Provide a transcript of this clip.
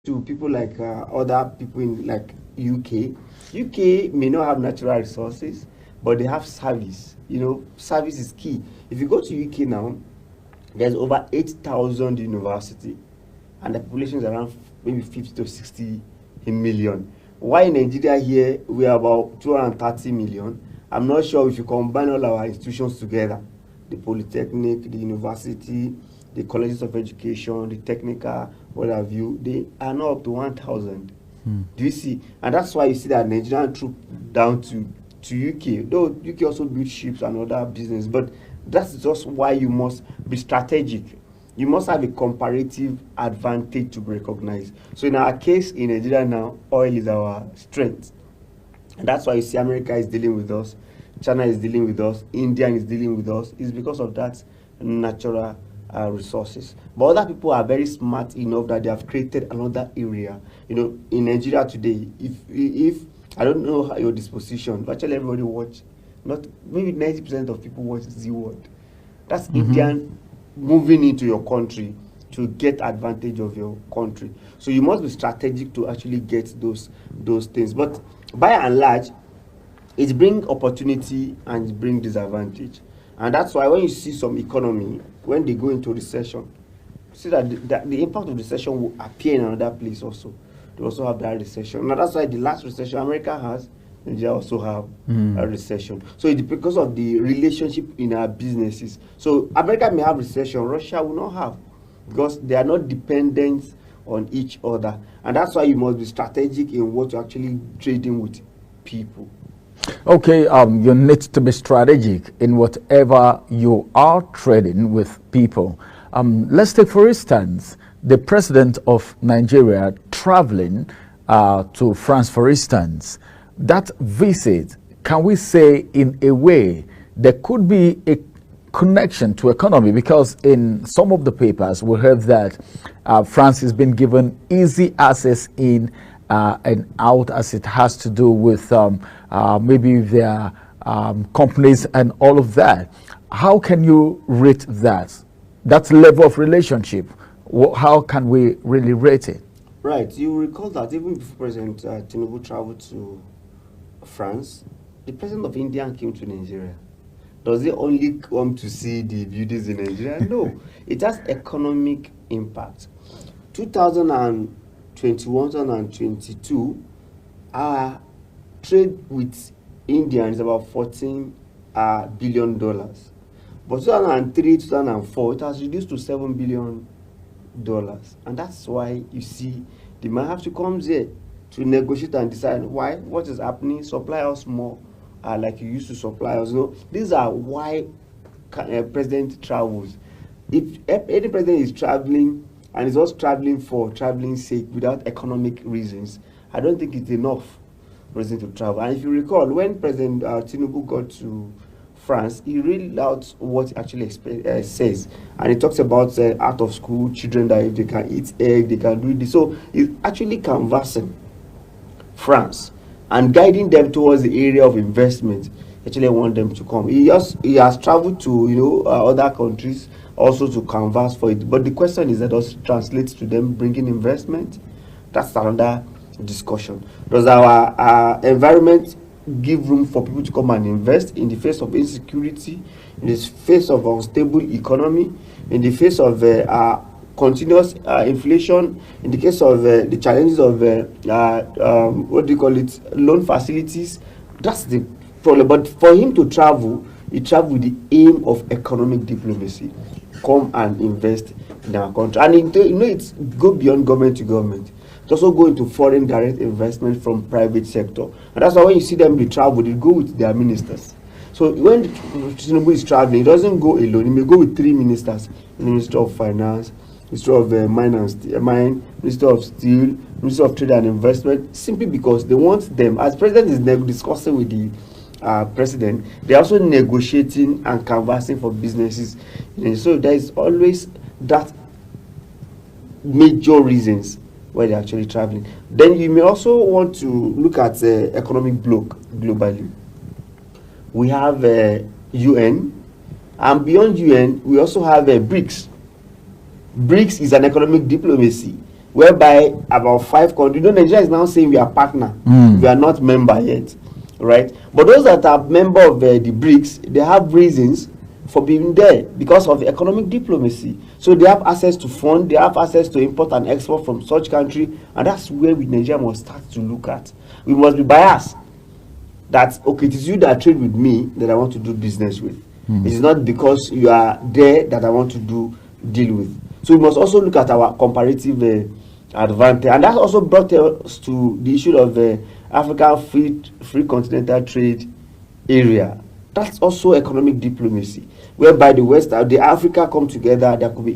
to people like other people in like UK. UK may not have natural resources, but they have service. You know, service is key. If you go to UK now, there's over 8,000 university, and the population is around maybe 50 to 60 million. Why in Nigeria here we are about 230 million? I'm not sure if you combine all our institutions together, the polytechnic, the university, the colleges of education, the technical, what have you, they are not up to 1,000. Do you see? And that's why you see that Nigerian troop down to UK. Though UK also build ships and other business, but that's just why you must be strategic. You must have a comparative advantage to be recognized. So in our case, in Nigeria now, oil is our strength. And that's why you see America is dealing with us, China is dealing with us, India is dealing with us. It's because of that natural resources. But other people are very smart enough that they have created another area. You know, in Nigeria today, if I don't know how your disposition, virtually everybody watch, not maybe 90% of people watch Z World. That's Indian moving into your country to get advantage of your country. So you must be strategic to actually get those things. But by and large, it brings opportunity and it brings disadvantage. And that's why when you see some economy, when they go into recession, see that the impact of recession will appear in another place also. They also have that recession. Now that's why the last recession America has, Nigeria also have a recession. So it's because of the relationship in our businesses. So America may have recession, Russia will not have, because they are not dependent on each other. And that's why you must be strategic in what you're actually trading with people. Okay, you need to be strategic in whatever you are trading with people. Let's take, for instance, the president of Nigeria traveling to France, for instance. That visit, can we say in a way there could be a connection to economy? Because in some of the papers we heard that France has been given easy access in and out as it has to do with maybe their companies and all of that. How can you rate that level of relationship? How can we really rate it? Right. You recall that even before President Tinubu traveled to France, the president of India came to Nigeria. Does he only come to see the beauties in Nigeria? No. It has economic impact. 2021 and 2022, our trade with India is about $14 billion. But 2003, 2004, it has reduced to $7 billion. And that's why you see the man have to come there to negotiate and decide why, what is happening, supply us more like you used to supply us. You know, these are why president travels. If any president is traveling and is also traveling for traveling's sake without economic reasons, I don't think it's enough reason to travel. And if you recall, when President Tinubu got to France, he read out what he actually says, and he talks about out of school children, that if they can eat egg, they can do this. So he's actually canvassing France and guiding them towards the area of investment. Actually, want them to come. He has traveled to other countries also to canvass for it. But the question is that does it translate to them bringing investment? That's another discussion. Does our environment give room for people to come and invest in the face of insecurity, in the face of unstable economy, in the face of continuous inflation, in the case of the challenges of loan facilities? That's the problem. But for him to travel, he traveled with the aim of economic diplomacy. Come and invest in our country. And it's go beyond government to government. It's also go into foreign direct investment from private sector. And that's why when you see them, they travel, they go with their ministers. So when Tinubu is traveling, he doesn't go alone. He may go with 3 ministers: the Minister of Finance, Minister of Mine, Minister of Steel, Minister of Trade and Investment, simply because they want them. As President is discussing with the president, they're also negotiating and canvassing for businesses. So there is always that major reasons why they're actually traveling. Then you may also want to look at the economic bloc globally. We have UN, and beyond UN, we also have BRICS. BRICS is an economic diplomacy. whereby about 5 countries, you know, Nigeria is now saying we are partner, we are not member yet, right? But those that are member of the BRICS, they have reasons for being there because of economic diplomacy. So they have access to fund, they have access to import and export from such country, and that's where we Nigeria must start to look at. We must be biased that, okay, it is you that trade with me that I want to do business with. It is not because you are there that I want to deal with. So we must also look at our comparative advantage, and that also brought us to the issue of African free continental trade area. That's also economic diplomacy, whereby the West, the Africa come together. There could be